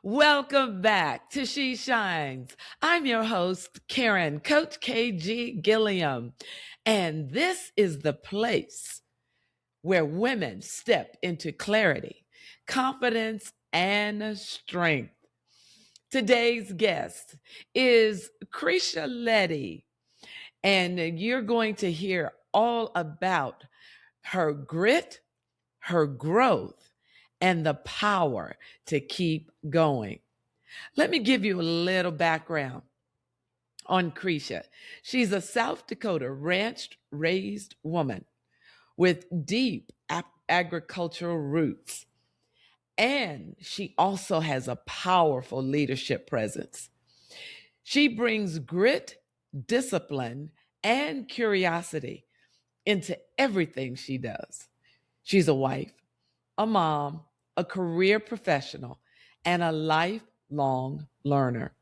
Welcome back to She Shines. I'm your host, Karen, Coach KG Gilliam, and this is the place where women step into clarity, confidence, and strength. Today's guest is Krecia Leddy, and you're going to hear all about her grit, her growth, and the power to keep going. Let me give you a little background on Krecia. She's a South Dakota ranch raised woman with deep agricultural roots. And she also has a powerful leadership presence. She brings grit, discipline, and curiosity into everything she does. She's a wife, a mom, a career professional, and a lifelong learner.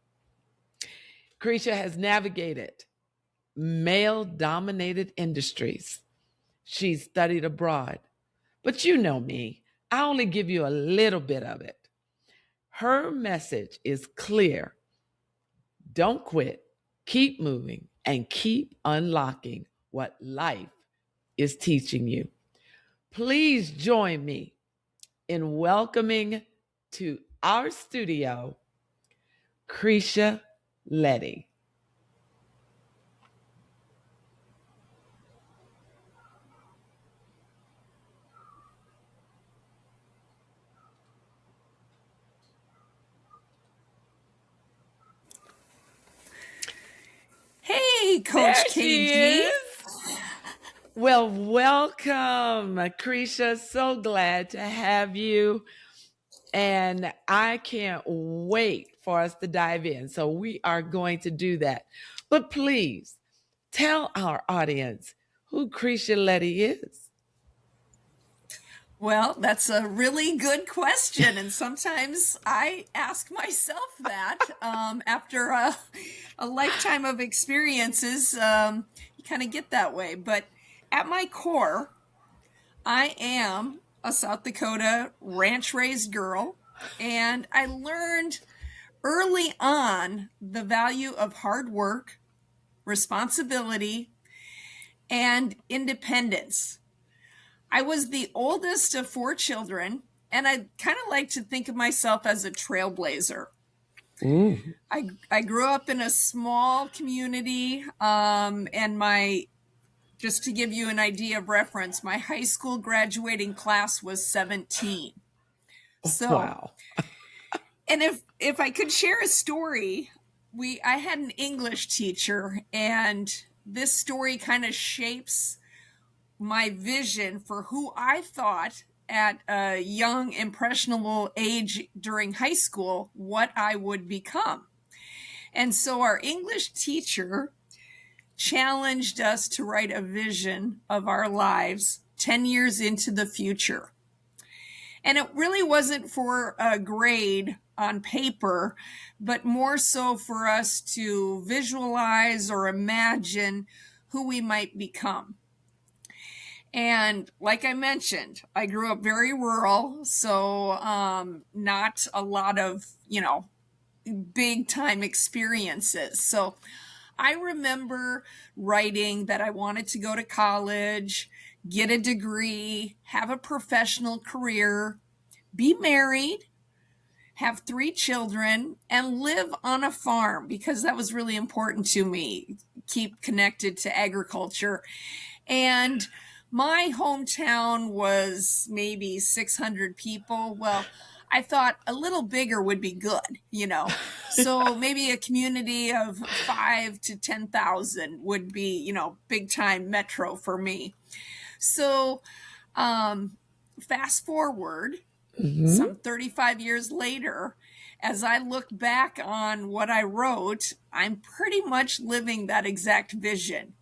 Krecia has navigated male dominated industries. She's studied abroad. But you know me, I only give you a little bit of it. Her message is clear. Don't quit, keep moving, and keep unlocking what life is teaching you. Please join me in welcoming to our studio, Krecia Leddy. Hey, There Coach she KG. is. Well, welcome, Krecia. So glad to have you. And I can't wait for us to dive in. So we are going to do that. But please tell our audience who Krecia Leddy is. Well, that's a really good question. And sometimes I ask myself that after a lifetime of experiences. You kind of get that way. But at my core, I am a South Dakota ranch raised girl. And I learned early on the value of hard work, responsibility, and independence. I was the oldest of 4 children, and I kind of like to think of myself as a trailblazer. Ooh. I grew up in a small community, and just to give you an idea of reference, my high school graduating class was 17. So, Wow. and if I could share a story, I had an English teacher, and this story kind of shapes my vision for who I thought at a young, impressionable age during high school what I would become. And so our English teacher challenged us to write a vision of our lives 10 years into the future. And it really wasn't for a grade on paper, but more so for us to visualize or imagine who we might become. And like I mentioned, I grew up very rural, so not a lot of, big time experiences. So I remember writing that I wanted to go to college, get a degree, have a professional career, be married, have 3 children, and live on a farm because that was really important to me. Keep connected to agriculture. And my hometown was maybe 600 people. Well, I thought a little bigger would be good. So maybe a community of 5 to 10,000 would be, big time metro for me. So fast forward Mm-hmm. some 35 years later, as I look back on what I wrote, I'm pretty much living that exact vision.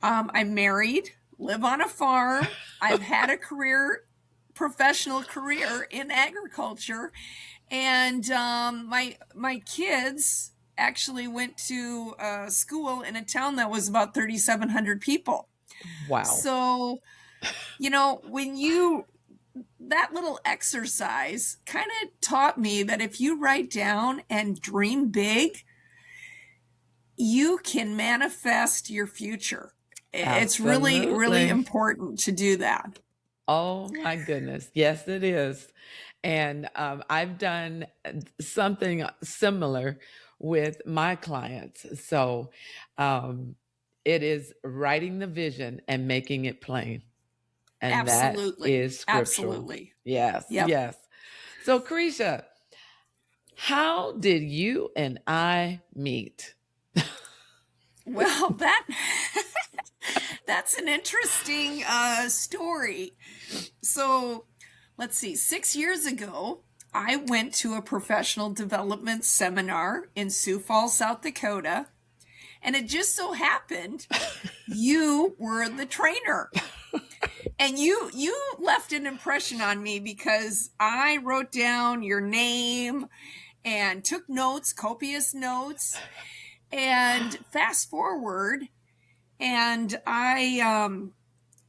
I'm married, live on a farm. I've had a professional career in agriculture, and my kids actually went to school in a town that was about 3,700 people. Wow. So, when you that little exercise kind of taught me that if you write down and dream big, you can manifest your future. It's really, really Absolutely. important to do that. Oh my goodness. Yes, it is. And I've done something similar with my clients. So um, it is writing the vision and making it plain. And that Absolutely. is scriptural. Absolutely. Yes, Yep. yes. So, Krecia, how did you and I meet? Well, that's an interesting story. So let's see, 6 years ago, I went to a professional development seminar in Sioux Falls, South Dakota, and it just so happened you were the trainer. And you left an impression on me because I wrote down your name and took notes, copious notes. And fast forward, and I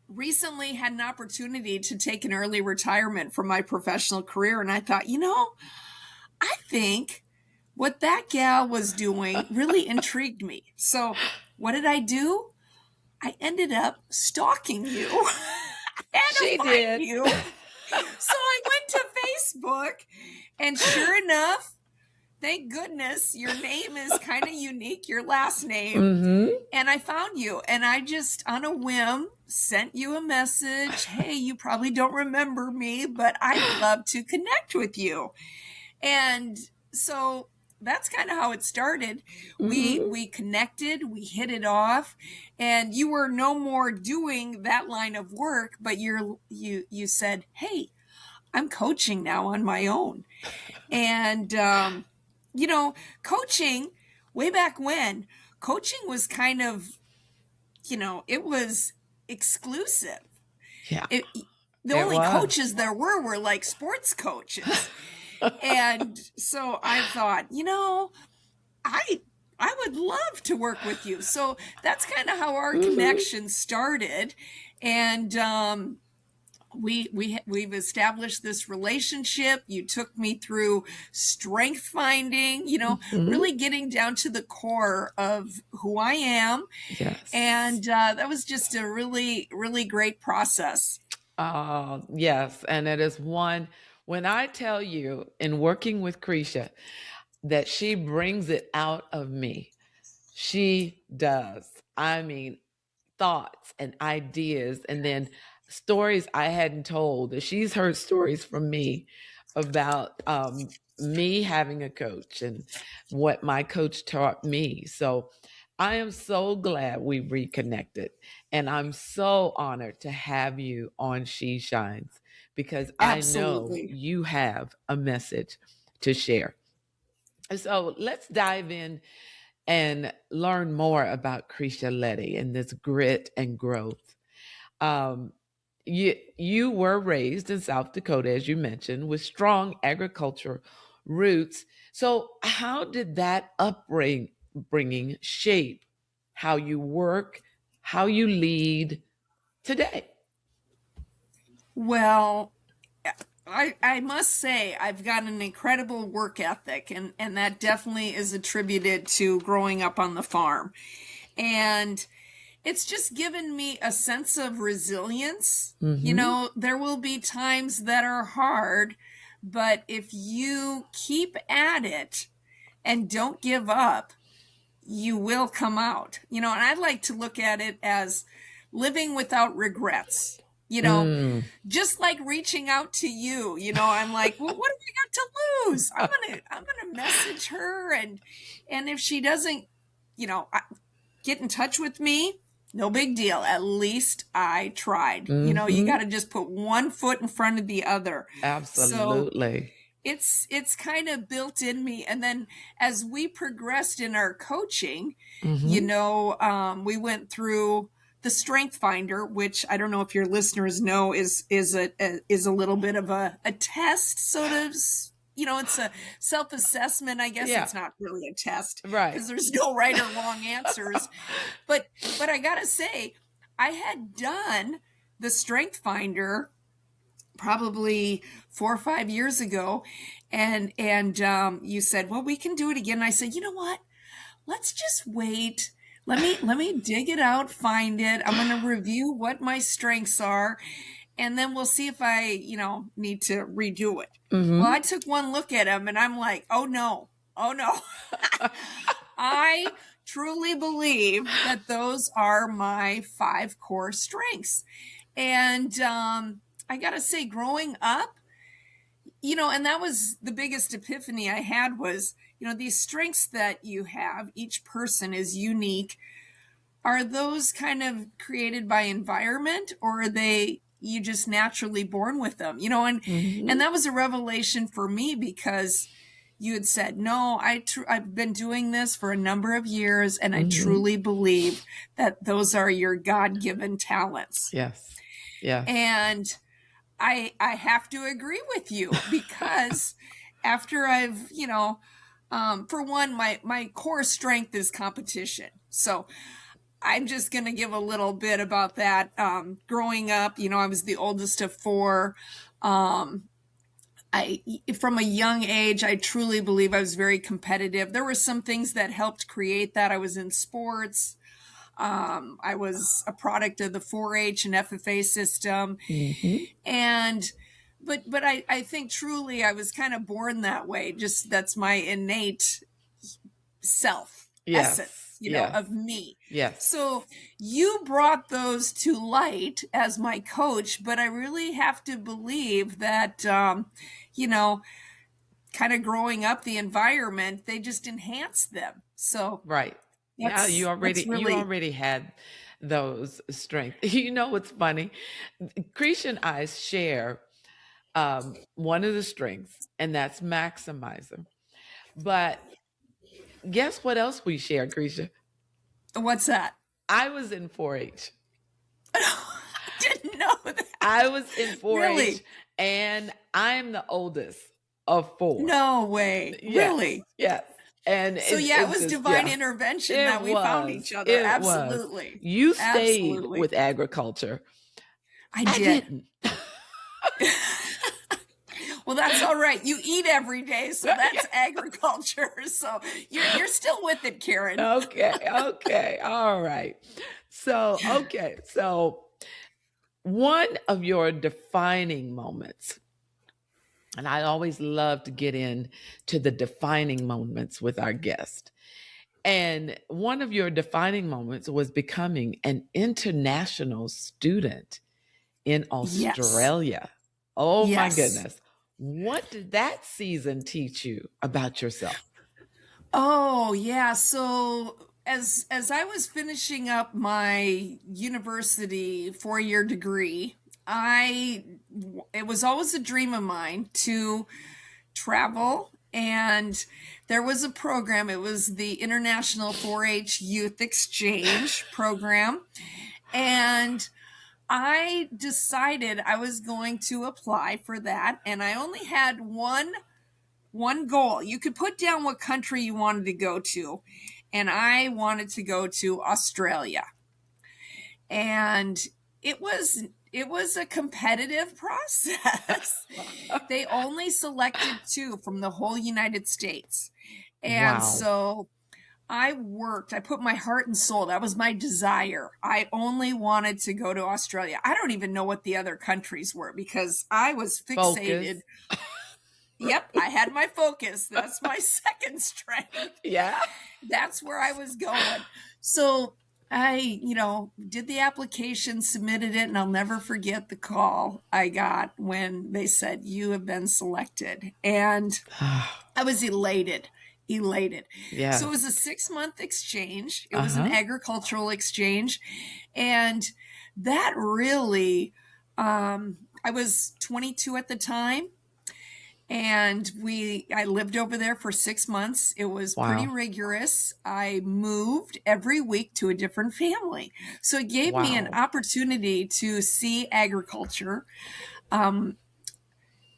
recently had an opportunity to take an early retirement from my professional career. And I thought, I think what that gal was doing really intrigued me. So what did I do? I ended up stalking you. I had to She find did. you. So I went to Facebook, and sure enough, thank goodness, your name is kind of unique, your last name. Mm-hmm. And I found you, and I just, on a whim, sent you a message. Hey, you probably don't remember me, but I'd love to connect with you. And so that's kind of how it started. Mm-hmm. We connected, we hit it off, and you were no more doing that line of work, but you said, "Hey, I'm coaching now on my own." And coaching way back when, coaching was kind of, it was exclusive. Yeah, The it only was. coaches there were like sports coaches. And so I thought, I I would love to work with you. So that's kind of how our Mm-hmm. connection started. And we've established this relationship. You took me through strength finding, Mm-hmm. really getting down to the core of who I am. Yes. And that was just a really, really great process. Yes. And it is one, when I tell you in working with Krecia that she brings it out of me, she does. I mean, thoughts and ideas, and then stories I hadn't told. She's heard stories from me about me having a coach and what my coach taught me. So I am so glad we reconnected. And I'm so honored to have you on She Shines because I know Absolutely. you have a message to share. So let's dive in and learn more about Krecia Leddy and this grit and growth. Um, you were raised in South Dakota, as you mentioned, with strong agriculture roots. So, how did that upbringing shape how you work, how you lead today? Well, I must say I've got an incredible work ethic, and that definitely is attributed to growing up on the farm. And it's just given me a sense of resilience. Mm-hmm. There will be times that are hard, but if you keep at it and don't give up, you will come out. And I like to look at it as living without regrets. You know, Mm. just like reaching out to you, I'm like, well, what do I got to lose? I'm gonna message her, and if she doesn't, get in touch with me, no big deal. At least I tried. You Mm-hmm. got to just put one foot in front of the other. So Absolutely. it's kind of built in me. And then as we progressed in our coaching, Mm-hmm. we went through the strength finder, which I don't know if your listeners know is a little bit of a test, sort of. It's a self-assessment. I guess Yeah. it's not really a test Right. because there's no right or wrong answers. But I gotta say, I had done the strength finder probably 4 or 5 years ago, and you said, well, we can do it again. And I said, you know what, let's just wait. Let me dig it out, find it. I'm going to review what my strengths are, and then we'll see if I, need to redo it. Well, I took one look at them and I'm like, oh no, oh no. I truly believe that those are my 5 core strengths. And I got to say, growing up, and that was the biggest epiphany I had was, these strengths that you have, each person is unique. Are those kind of created by environment, or are they you just naturally born with them? And that was a revelation for me, because you had said, no, I've been doing this for a number of years, and I truly believe that those are your God-given talents. Yes. Yeah. And I have to agree with you, because after I've, for one, my core strength is competition. So I'm just going to give a little bit about that. Growing up, I was the oldest of 4. From a young age, I truly believe I was very competitive. There were some things that helped create that. I was in sports. I was a product of the 4-H and FFA system. And but I think truly I was kind of born that way. Just that's my innate self essence, of me. Yes. So you brought those to light as my coach, but I really have to believe that, kind of growing up, the environment, they just enhanced them. So right. Yeah, you already had those strengths. What's funny? Krecia and I share one of the strengths, and that's maximizer. But guess what else we share, Krecia? What's that? I was in 4-H. I didn't know that. I was in 4-H, really? And I'm the oldest of 4. No way. Yes, really? Yes. And so it was just, divine intervention that we found each other. Absolutely. You stayed with agriculture. I didn't. Well, that's all right. You eat every day, so that's agriculture. So you're still with it, Karen. Okay. All right. So one of your defining moments, and I always love to get into the defining moments with our guest. And one of your defining moments was becoming an international student in Australia. Yes. Oh, my goodness. What did that season teach you about yourself? Oh, yeah. So as I was finishing up my university 4-year degree, it was always a dream of mine to travel. And there was a program. It was the International 4-H Youth Exchange program. And I decided I was going to apply for that. And I only had one goal. You could put down what country you wanted to go to. And I wanted to go to Australia. And it was a competitive process. They only selected 2 from the whole United States. And so I put my heart and soul. That was my desire. I only wanted to go to Australia. I don't even know what the other countries were, because I was fixated. Focus. Yep, I had my focus. That's my second strength. Yeah. That's where I was going. So I, did the application, submitted it, and I'll never forget the call I got when they said, you have been selected. And I was elated. Yeah. So it was a 6-month exchange. It was an agricultural exchange. And that really, I was 22 at the time. And I lived over there for 6 months. It was pretty rigorous. I moved every week to a different family. So it gave me an opportunity to see agriculture,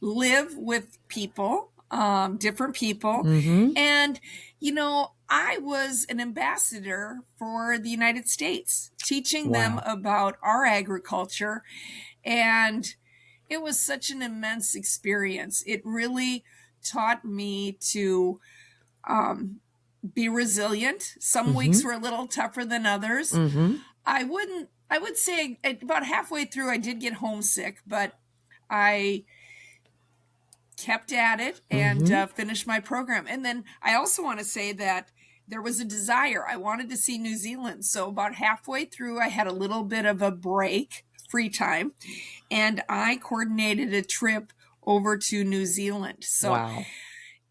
live with people, different people. And, I was an ambassador for the United States, teaching them about our agriculture. And it was such an immense experience. It really taught me to be resilient. Some weeks Mm-hmm. were a little tougher than others. Mm-hmm. I would say about halfway through I did get homesick, but I kept at it and Mm-hmm. finished my program. And then I also want to say that there was a desire. I wanted to see New Zealand. So about halfway through, I had a little bit of a break, free time, and I coordinated a trip over to New Zealand. So Wow.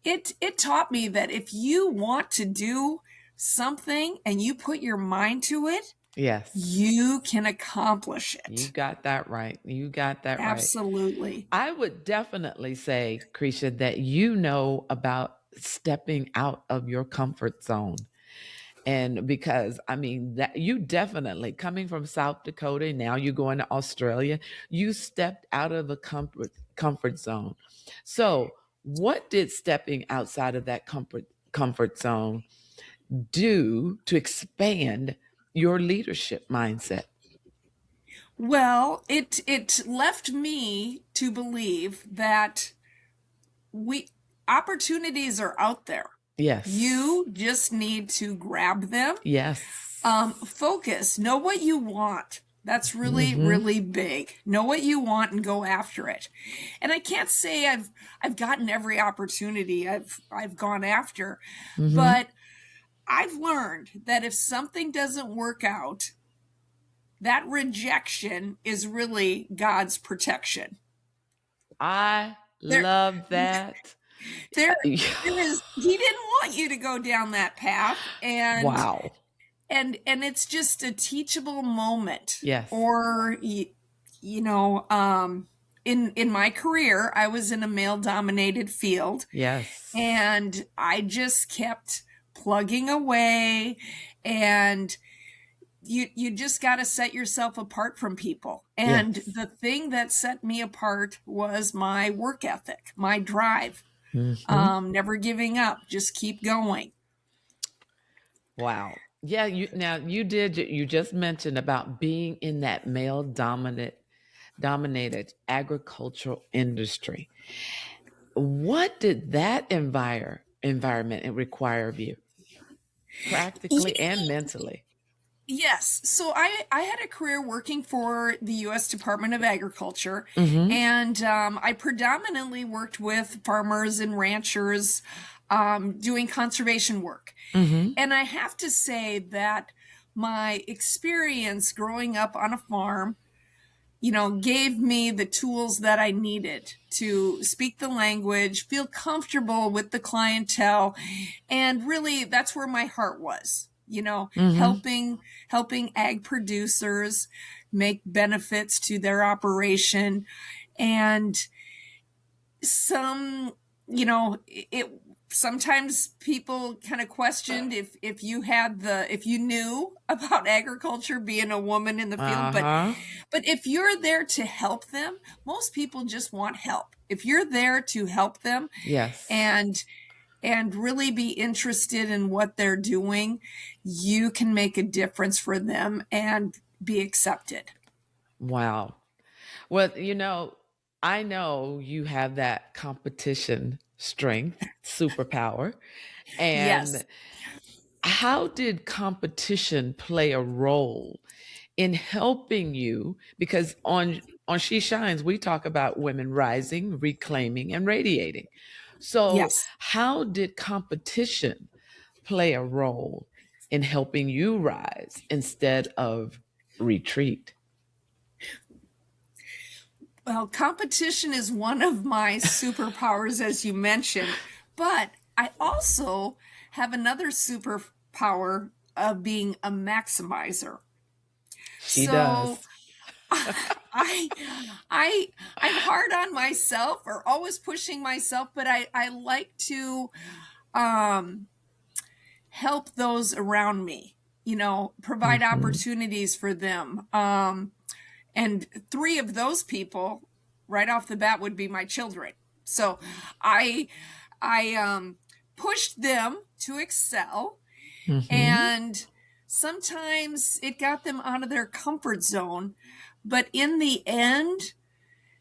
it taught me that if you want to do something and you put your mind to it, Yes. you can accomplish You it. got that right. You got that right. Absolutely. I would definitely say, Krecia, that you know about stepping out of your comfort zone. And because I mean that you definitely coming from South Dakota, now you're going to Australia, you stepped out of the comfort zone. So what did stepping outside of that comfort zone do to expand your leadership mindset? Well, it left me to believe that we opportunities are out there. Yes. You just need to grab them. Yes. Focus. Know what you want. That's really, Mhm. really big. Know what you want and go after it. And I can't say I've gotten every opportunity I've gone after, Mhm. but I've learned that if something doesn't work out, that rejection is really God's protection. I There, love that. there, there is. He didn't want you to go down that path, Wow. and it's just a teachable moment. Yes. Or you know, in my career, I was in a male dominated field, Yes. and I just kept plugging away, and you just got to set yourself apart from people. And Yes. the thing that set me apart was my work ethic, my drive, Mhm. never giving up, just keep going. Wow. Yeah, you just mentioned about being in that male dominated agricultural industry. What did that environment require of you, practically and mentally? Yes. So I had a career working for the U.S. Department of Agriculture, Mhm. and I predominantly worked with farmers and ranchers doing conservation work. Mhm. And I have to say that my experience growing up on a farm, gave me the tools that I needed to speak the language, feel comfortable with the clientele, and really that's where my heart was. Mhm. Helping ag producers make benefits to their operation. And some, it sometimes people kind of questioned if you knew about agriculture, being a woman in the field. but Uh-huh. but if you're there to help them, most people just want help. If you're there to help them Yes. and really be interested in what they're doing, you can make a difference for them and be accepted. Wow. Well, I know you have that competition strength, superpower. Yes. And how did competition play a role in helping you? Because on She Shines, we talk about women rising, reclaiming, and radiating. So, Yes. how did competition play a role in helping you rise instead of retreat? Well, competition is one of my superpowers, as you mentioned, but I also have another superpower of being a maximizer. She So does. I I I'm hard on myself, or always pushing myself, but I like to um help those around me, provide Mhm. opportunities for them. And three of those people right off the bat would be my children. So I I pushed them to excel, Mhm. and sometimes it got them out of their comfort zone, but in the end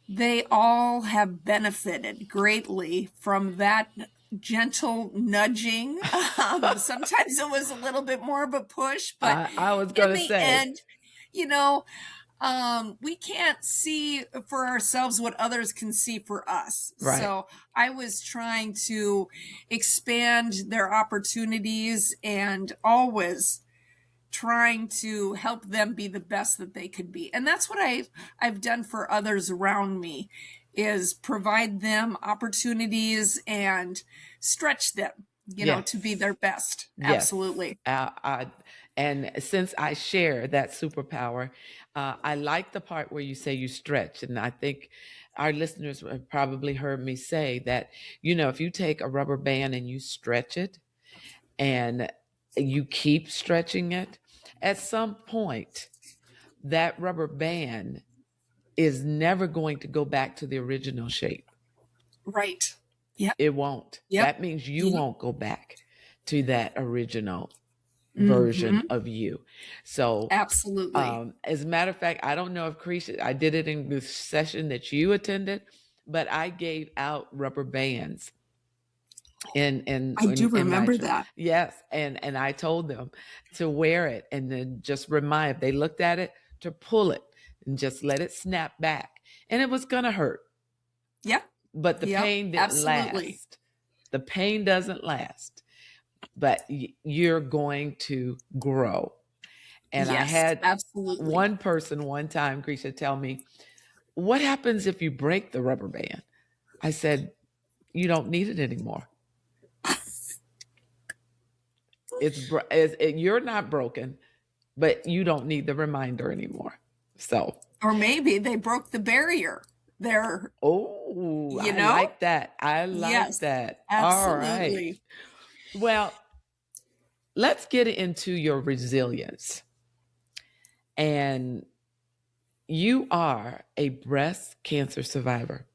They all have benefited greatly from that gentle nudging. Sometimes it was a little bit more of a push, but I was in going to the say, end, we can't see for ourselves what others can see for us. right. So I was trying to expand their opportunities and always trying to help them be the best that they could be. And that's what I've done for others around me, is provide them opportunities and stretch them, to be Yes. their best. Yes. Absolutely. And since I share that superpower, I like the part where you say you stretch. And I think our listeners have probably heard me say that, if you take a rubber band and you stretch it and you keep stretching it, at some point, that rubber band is never going to go back to the original shape. Right. Yep. It won't. Yep. That means you Yep. won't go back to that original version Mm-hmm. of you. So, Absolutely. as a matter of fact, I don't know if Krecia, I did it in the session that you attended, but I gave out rubber bands in in I do in, in my remember that. yes, and I told them to wear it and then just remind if they looked at it to pull it and just let it snap back, and it was gonna hurt, Yep. but the Yep. pain didn't Absolutely. last. The pain doesn't last, but you're going to grow. And I Yes. had Absolutely. one person one time, Grisha, tell me, what happens if you break the rubber band? I said, you don't need it anymore. You're not broken, but you don't need the reminder anymore. So, Or maybe they broke the barrier. They're, oh, you I know? like that. I like Yes. that. All right. Absolutely. Well, let's get into your resilience. And you are a breast cancer survivor,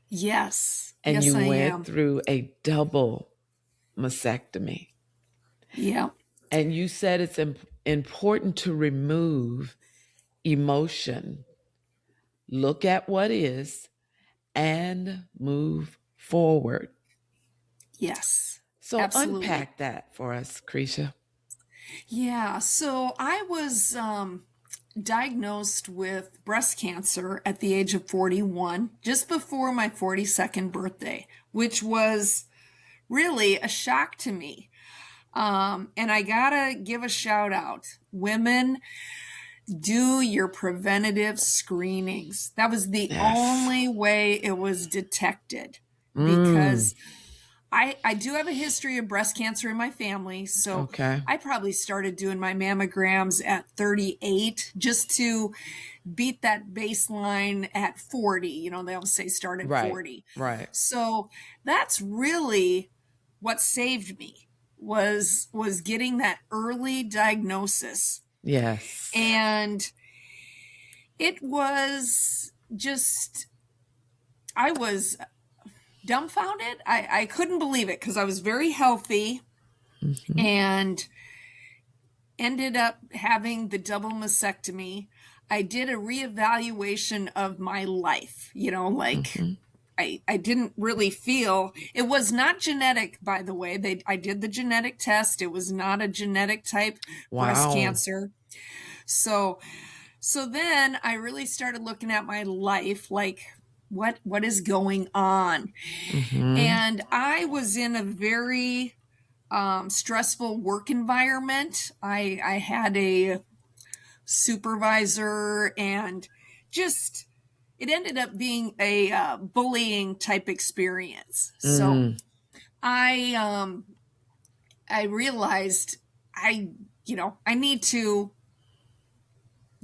Yes. and Yes, you I went am. through a double mastectomy. Yeah. And you said it's important to remove emotion, look at what is, and move forward. Yes. So Absolutely. unpack that for us, Krecia. Yeah. So I was diagnosed with breast cancer at the age of 41, just before my 42nd birthday, which was really a shock to me. And I gotta give a shout out. Women, do your preventative screenings. That was the Yes. only way it was detected, Mm, because I do have a history of breast cancer in my family. So okay. I probably started doing my mammograms at 38 just to beat that baseline at 40. They always say start at Right. 40. Right. So that's really what saved me, was getting that early diagnosis. Yes. And it was just, I was dumbfounded. I couldn't believe it because I was very healthy Hmm. and ended up having the double mastectomy. I did a reevaluation of my life, like Hmm. I didn't really feel it was not genetic, by the way. I did the genetic test. It was not a genetic type breast Wow. cancer. So then I really started looking at my life, like what is going on. Hmm. And I was in a very stressful work environment. I had a supervisor, and just it ended up being a bullying type experience. So Mm, I realized I need to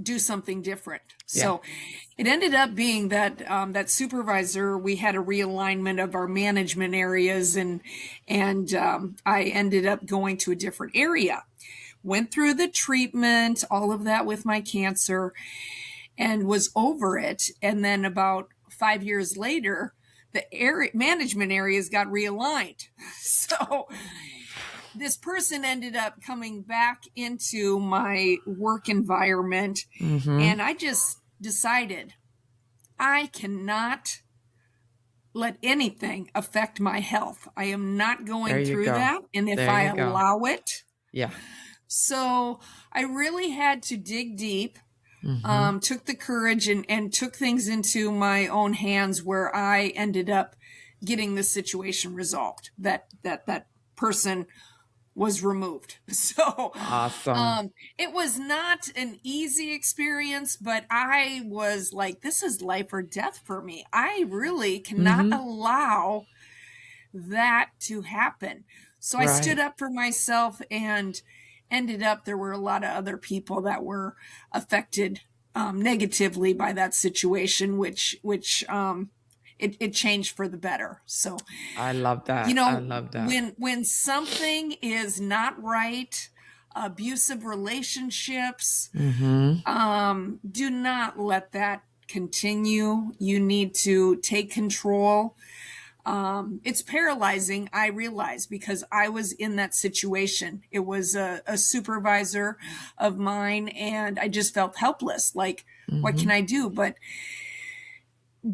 do something different. yeah. So it ended up being that that supervisor, we had a realignment of our management areas, and I ended up going to a different area. Went through the treatment, all of that with my cancer, and was over it. And then about 5 years later, the management areas got realigned. So this person ended up coming back into my work environment, Hmm. and I just decided I cannot let anything affect my health. I am not There going you through go. that. And if There I you go. allow it, Yeah. so I really had to dig deep, Mm-hmm. took the courage and took things into my own hands where I ended up getting the situation resolved. That person was removed. So Awesome. it was not an easy experience, but I was like, this is life or death for me. I really cannot Mm-hmm. allow that to happen. So I stood Right. up for myself and ended up, there were a lot of other people that were affected negatively by that situation, which it changed for the better. So, I love you that. I know, love that. when something is not right, abusive relationships, Mm-hmm. do not let that continue. You need to take control. It's paralyzing, I realize, because I was in that situation. It was a supervisor of mine, and I just felt helpless. Like, what Mm-hmm. can I do? But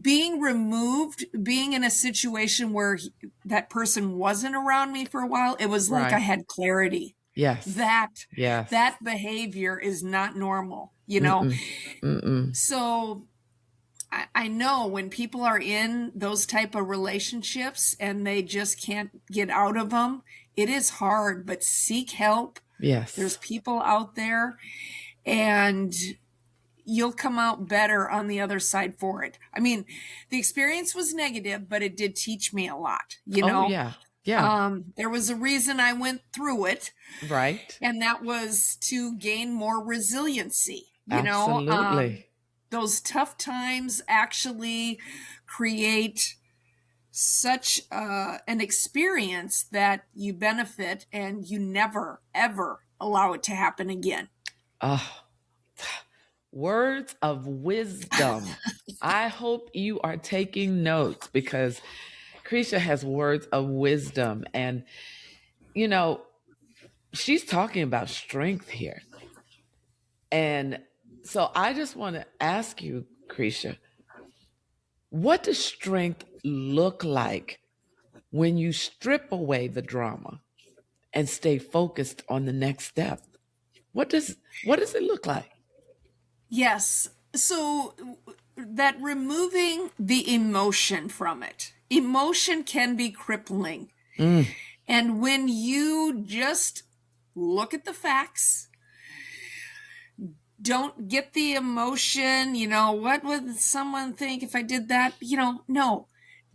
being removed, being in a situation where that person wasn't around me for a while, it was like I Right. had clarity Yes. that Yes. that behavior is not normal, you know? Mm-mm. Mm-mm. So I know when people are in those type of relationships and they just can't get out of them, it is hard, but seek help. There's Yes. people out there, and you'll come out better on the other side for it. I mean, the experience was negative, but it did teach me a lot, you Oh know? yeah. Yeah. There was a reason I went through it, Right. and that was to gain more resiliency, you know? Absolutely. Those tough times actually create such an experience that you benefit and you never, ever allow it to happen again. Oh, words of wisdom. I hope you are taking notes because Krecia has words of wisdom. And, you know, she's talking about strength here. And so I just want to ask you, Krecia, what does strength look like when you strip away the drama and stay focused on the next step? What does it look like? Yes. So that removing the emotion from it, emotion can be crippling. Mm, And when you just look at the facts, don't get the emotion, what would someone think if I did that? No.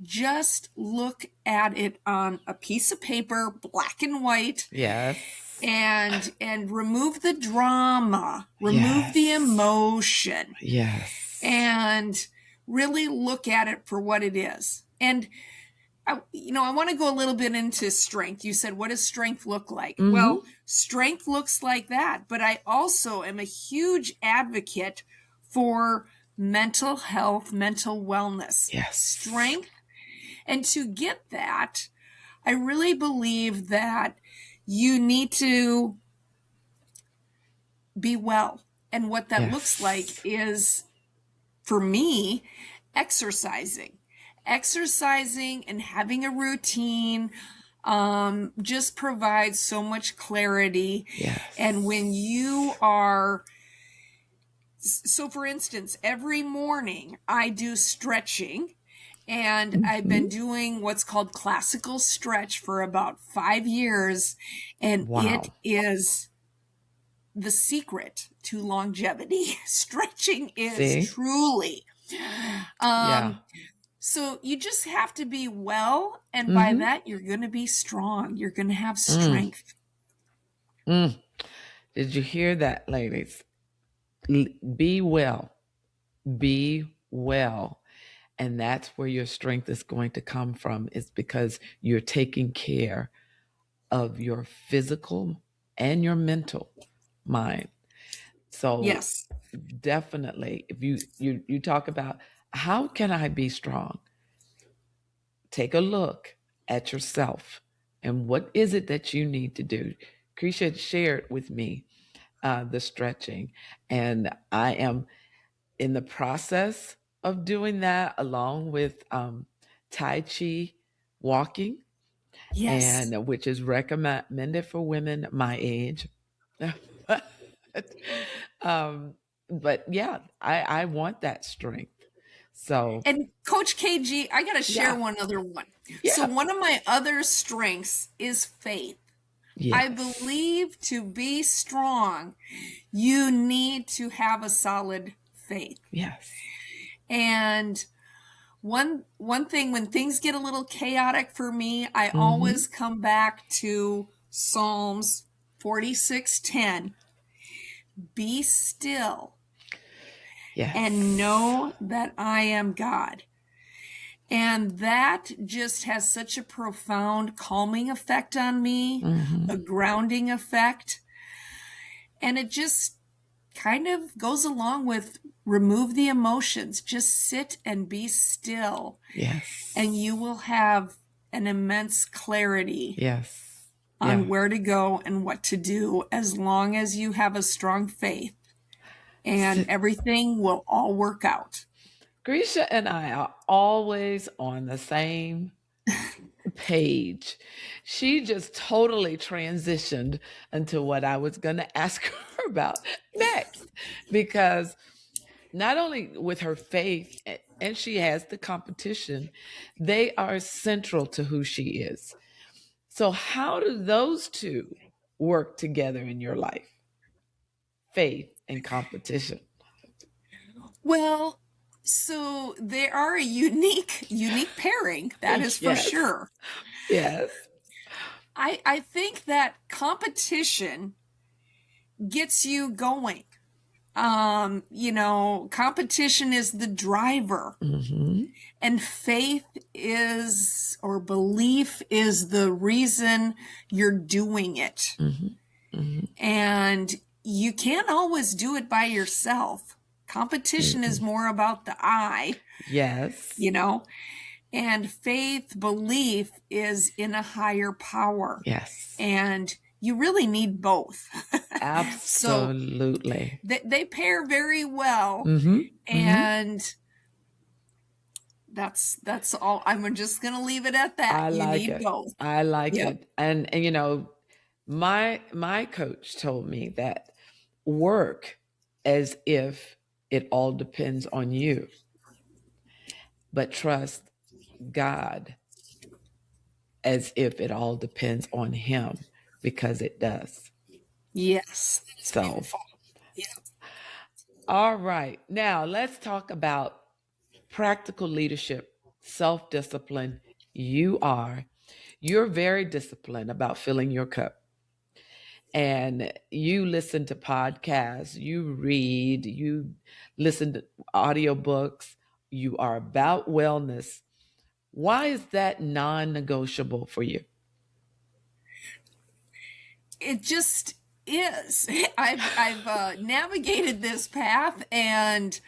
Just look at it on a piece of paper, black and white, yes. and remove the drama, remove the Yes. emotion, Yes. and really look at it for what it is. And I want to go a little bit into strength. You said, what does strength look like? Mm-hmm. Well, strength looks like that, but I also am a huge advocate for mental health, mental wellness, Yes. strength. And to get that, I really believe that you need to be well. And what that looks like Yes. is, for me, exercising. Exercising and having a routine just provides so much clarity. And when Yes. you are, so for instance, every morning I do stretching, and I've Mm-hmm. been doing what's called classical stretch for about 5 years, and it Wow. is the secret to longevity. Stretching is See? truly. Yeah. Um, so you just have to be well, and by Mm-hmm. that, you're going to be strong. You're going to have Mm. strength. Mm. Did you hear that, ladies? Be well. Be well. And that's where your strength is going to come from, is because you're taking care of your physical and your mental mind. So Yes. definitely, if you talk about how can I be strong, take a look at yourself and what is it that you need to do. Krisha had shared with me the stretching, and I am in the process of doing that along with Tai Chi walking, Yes. and which is recommended for women my age. um, but yeah, I want that strength. So And Coach KG, I got to share yeah, one other one. So, yeah, one of my other strengths is faith. I yes, believe to be strong, you need to have a solid faith. yes. And one thing, when things get a little chaotic for me, I Mm-hmm. always come back to Psalms 46:10. Be still and Yes. know that I am God. And that just has such a profound calming effect on me, Mm-hmm. a grounding effect. And it just kind of goes along with remove the emotions, just sit and be still, and you Yes. will have an immense clarity Yes. on Yeah. where to go and what to do as long as you have a strong faith, and S- everything will all work out. Grisha and I are always on the same page. She just totally transitioned into what I was going to ask her about next, because not only with her faith, and she has the competition, they are central to who she is. So, how do those two work together in your life? Faith and competition. Well, so they are a unique pairing, that is for Yes. sure. Yes. I think that competition gets you going. Competition is the driver, Mm-hmm. and faith is, or belief is, the reason you're doing it. Mm-hmm. Mm-hmm. And you can't always do it by yourself. Competition is Mm-mm. more about the I, Yes. you know, and faith, belief is in a higher power. Yes. And you really need both. So Absolutely. they pair very well. Mm-hmm. Mm-hmm. And that's all. I'm just going to leave it at that. I You like need it. both. I like Yep. it. And my coach told me that work as if it all depends on you, but trust God as if it all depends on him, because it does. Yes, that's So, beautiful. Yeah. all right. Now let's talk about practical leadership, self-discipline. You're very disciplined about filling your cup. And you listen to podcasts, you read, you listen to audiobooks, you are about wellness. Why is that non-negotiable for you? It just is. I've navigated this path, and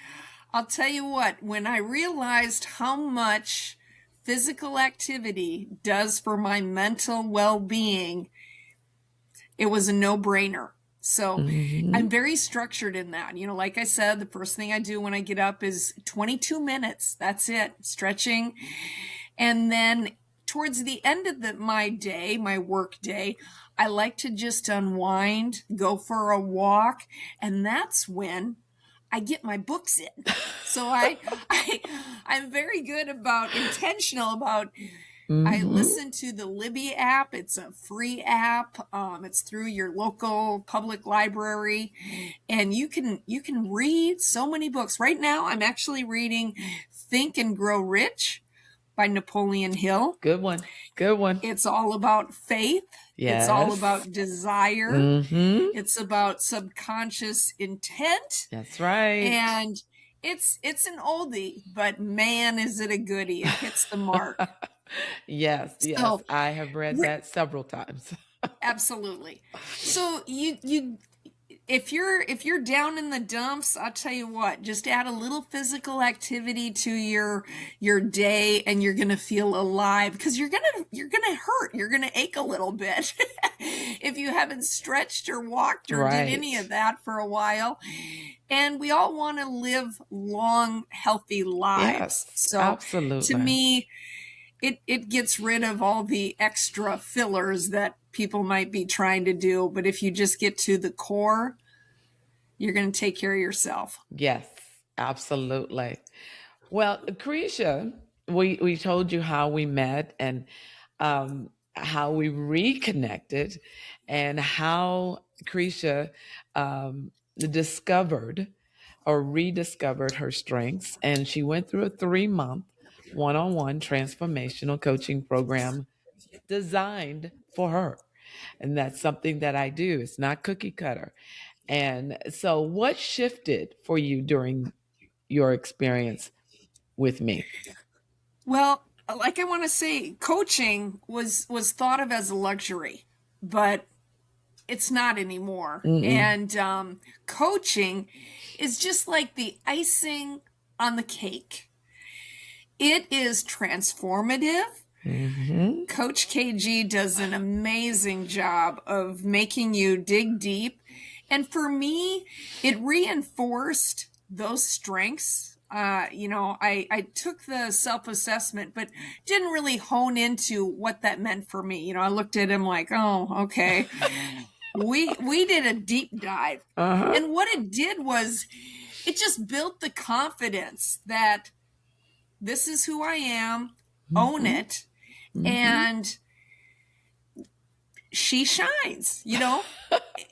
I'll tell you what. When I realized how much physical activity does for my mental well-being, it was a no-brainer. So I'm Hmm. very structured in that. Like I said, the first thing I do when I get up is 22 minutes. That's it, stretching. And then towards the end of my day, my work day, I like to just unwind, go for a walk, and that's when I get my books in. So I'm very good about intentional about. I Hmm. listen to the Libby app. It's a free app. It's through your local public library, and you can read so many books. Right now, I'm actually reading Think and Grow Rich by Napoleon Hill. Good one. Good one. It's all about faith. It's all Yes. about desire. Hmm. It's about subconscious intent, That's right. and it's an oldie, but man, is it a goodie! It hits the mark. Yes, yes. So I have read that several times. absolutely. So you if you're down in the dumps, I'll tell you what, just add a little physical activity to your day and you're going to feel alive, because you're going to hurt. You're going to ache a little bit if you haven't stretched or walked or did any Right. of that for a while. And we all want to live long, healthy lives. Yes, So to absolutely. me, it gets rid of all the extra fillers that people might be trying to do. But if you just get to the core, you're going to take care of yourself. Yes, absolutely. Well, Krecia, we told you how we met and how we reconnected and how Krecia discovered or rediscovered her strengths. And she went through a 3-month one-on-one transformational coaching program designed for her. And that's something that I do. It's not cookie cutter. And so, what shifted for you during your experience with me? Well, like I want to say, coaching was thought of as a luxury, but it's not anymore. Mm-mm. And coaching is just like the icing on the cake. It is transformative. Mm-hmm. Coach KG does an amazing job of making you dig deep. And for me, it reinforced those strengths. I took the self assessment, but didn't really hone into what that meant for me. I looked at him like, oh, okay. We did a deep dive. Uh-huh. And what it did was it just built the confidence that this is who I am, own Mm-hmm. it, Mm-hmm. and she shines. She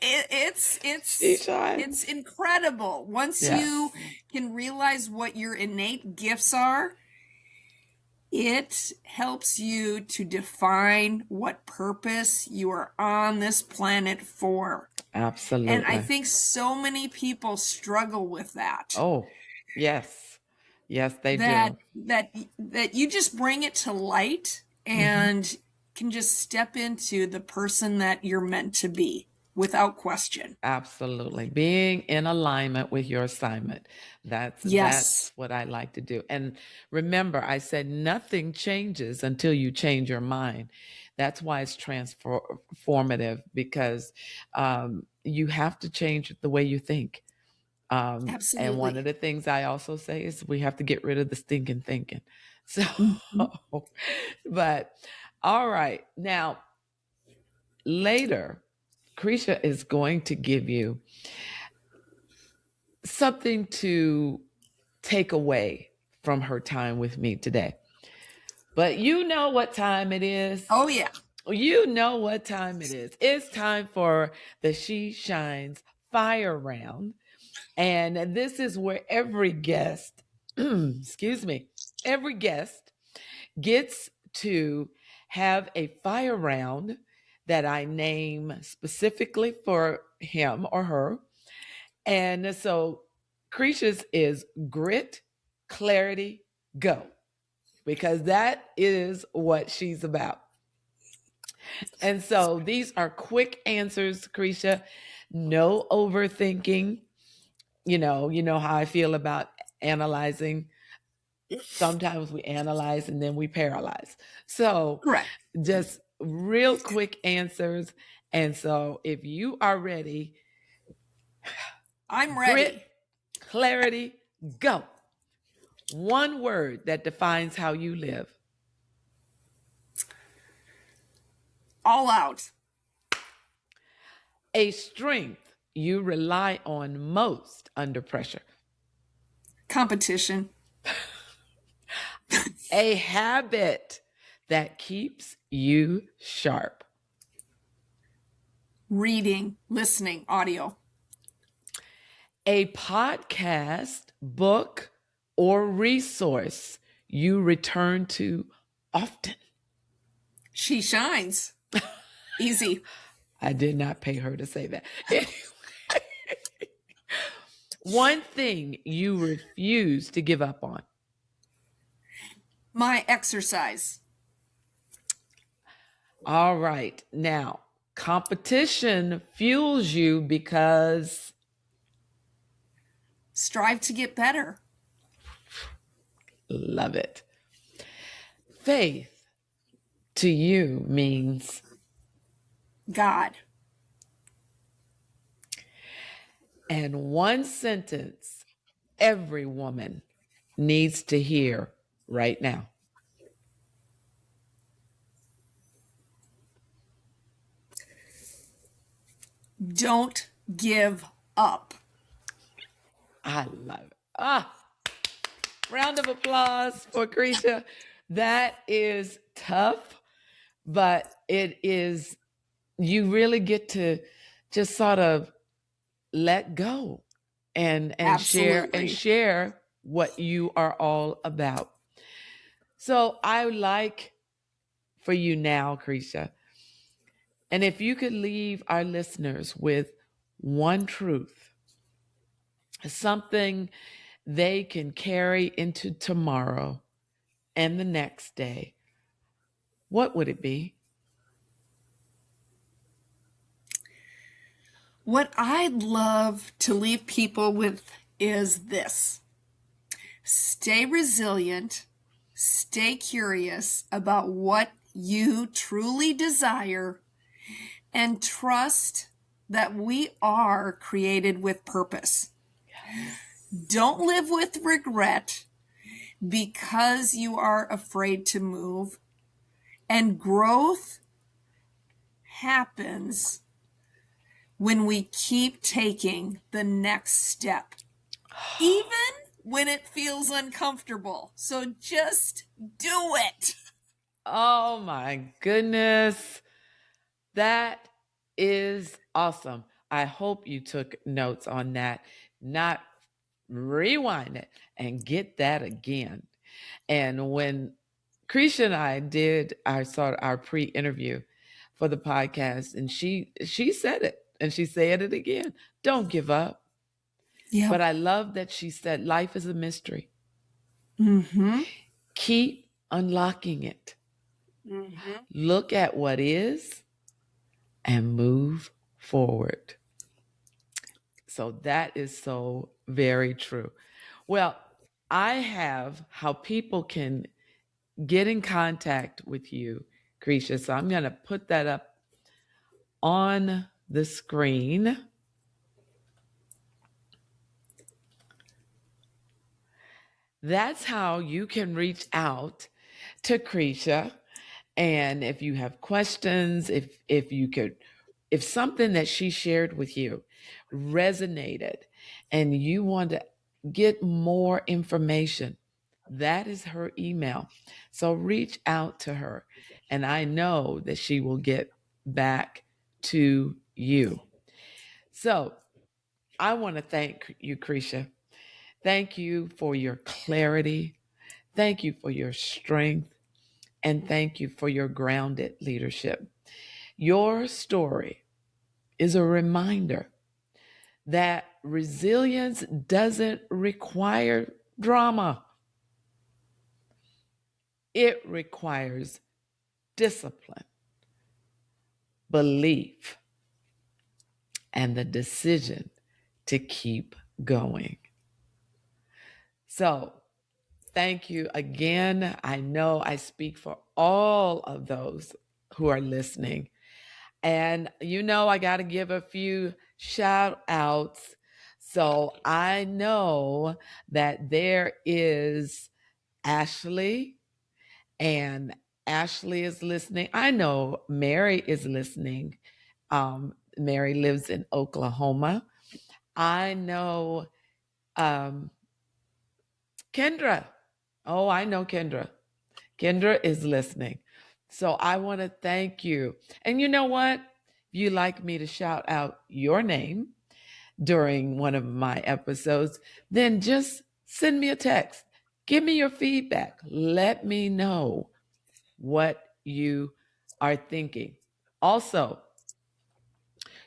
It's shines. incredible once you Yes, can realize what your innate gifts are. It helps you to define what purpose you are on this planet for. And I absolutely. think so many people struggle with that. Oh, yes. Yes, they that do. that that you just bring it to light Hmm. and can just step into the person that you're meant to be without question. Absolutely. Being in alignment with your assignment. That's Yes, what I like to do. And remember, I said nothing changes until you change your mind. That's why it's transformative because you have to change the way you think. And one of absolutely. the things I also say is we have to get rid of the stinking thinking. So, Mhm. but all right. Now, later, Krisha is going to give you something to take away from her time with me today. But you know what time it is. Oh yeah. You know what time it is. It's time for the She Shines Fire Round. And this is where every guest, excuse me, every guest gets to have a fire round that I name specifically for him or her. And so Crecia's is grit, clarity, go, because that is what she's about. And so these are quick answers, Crecia. No overthinking. You know how I feel about analyzing. Sometimes we analyze and then we paralyze. So Correct. just real quick answers. And so if you are ready, I'm grit, ready. clarity, go. One word that defines how you live. All out. A strength you rely on most under pressure. Competition. A habit that keeps you sharp. Reading, listening, audio. A podcast, book, or resource you return to often. She shines. Easy. I did not pay her to say that. One thing you refuse to give up on. My exercise. All right. Now, Competition fuels you because strive to get better. love it. Faith to you means God. and one sentence every woman needs to hear right now. Don't give up. I love it. Round of applause for Krecia. That is tough, but it is, you really get to just sort of let go and Absolutely. share what you are all about. So I would like for you now, Krecia, and if you could leave our listeners with one truth, something they can carry into tomorrow and the next day, what would it be? What I'd love to leave people with is this: stay resilient, stay curious about what you truly desire, and trust that we are created with purpose. Don't live with regret because you are afraid to move. And growth happens when we keep taking the next step, even when it feels uncomfortable. So just do it. Oh my goodness. That is awesome. I hope you took notes on that. Not rewind it and get that again. And when Krecia and I did our pre-interview for the podcast, and she said it and she said it again. Don't give up. Yeah. But I love that she said life is a mystery. Mm-hmm. Keep unlocking it. Mm-hmm. Look at what is and move forward. So that is so very true. Well, I have how people can get in contact with you, Krecia. So I'm going to put that up on the screen. That's how you can reach out to Krecia. And if you have questions, if something that she shared with you resonated and you want to get more information, that is her email. So reach out to her, and I know that she will get back to you. So I want to thank you, Krecia. Thank you for your clarity. Thank you for your strength. And thank you for your grounded leadership. Your story is a reminder that resilience doesn't require drama. It requires discipline, belief, and the decision to keep going. So, thank you again. I know I speak for all of those who are listening. And I got to give a few shout outs. So I know that there is Ashley, and Ashley is listening. I know Mary is listening. Mary lives in Oklahoma. I know Kendra. Oh, I know Kendra. Kendra is listening. So I want to thank you. And you know what? If you'd like me to shout out your name during one of my episodes, then just send me a text. Give me your feedback. Let me know what you are thinking. Also,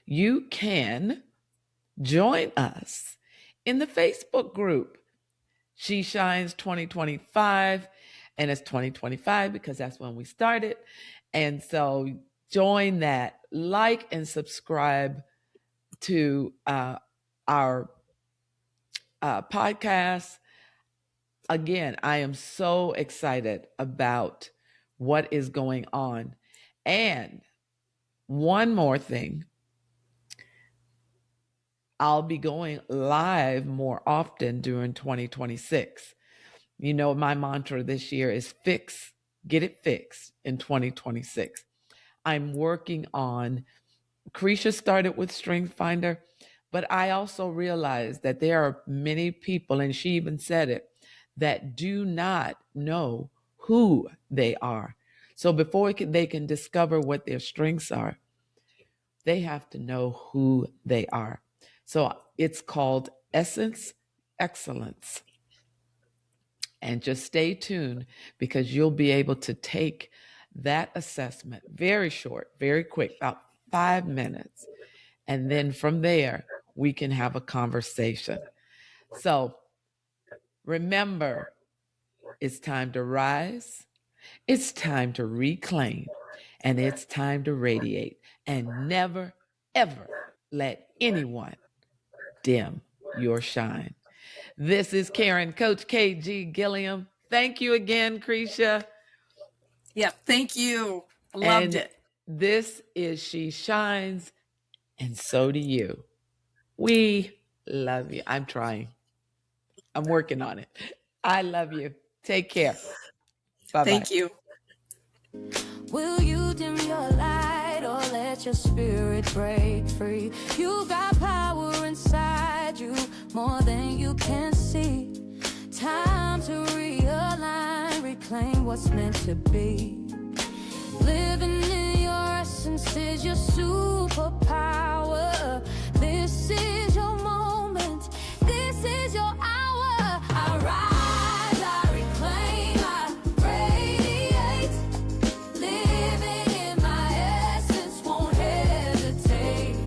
you can join us in the Facebook group, She Shines 2025. And it's 2025 because that's when we started. And so join that. like and subscribe to our podcast. Again, I am so excited about what is going on. And one more thing, I'll be going live more often during 2026. You know, my mantra this year is get it fixed in 2026. I'm working on, Krecia started with Strength Finder, but I also realized that there are many people, and she even said it, that do not know who they are. So before they can discover what their strengths are, they have to know who they are. So it's called Essence Excellence. And just stay tuned, because you'll be able to take that assessment, very short, very quick, about 5 minutes. And then from there, we can have a conversation. So remember, it's time to rise, it's time to reclaim, and it's time to radiate. And never, ever let anyone dim your shine. This is Karen, Coach KG Gilliam. Thank you again, Krecia. Yep, thank you. Loved it. This is She Shines, and so do you. We love you. I'm trying. I'm working on it. I love you. Take care. Bye-bye. Thank you. Will you dim your light or let your spirit break free? You got power inside you, more than you can see. Time to realign, reclaim what's meant to be. Living in your essence is your superpower. This is your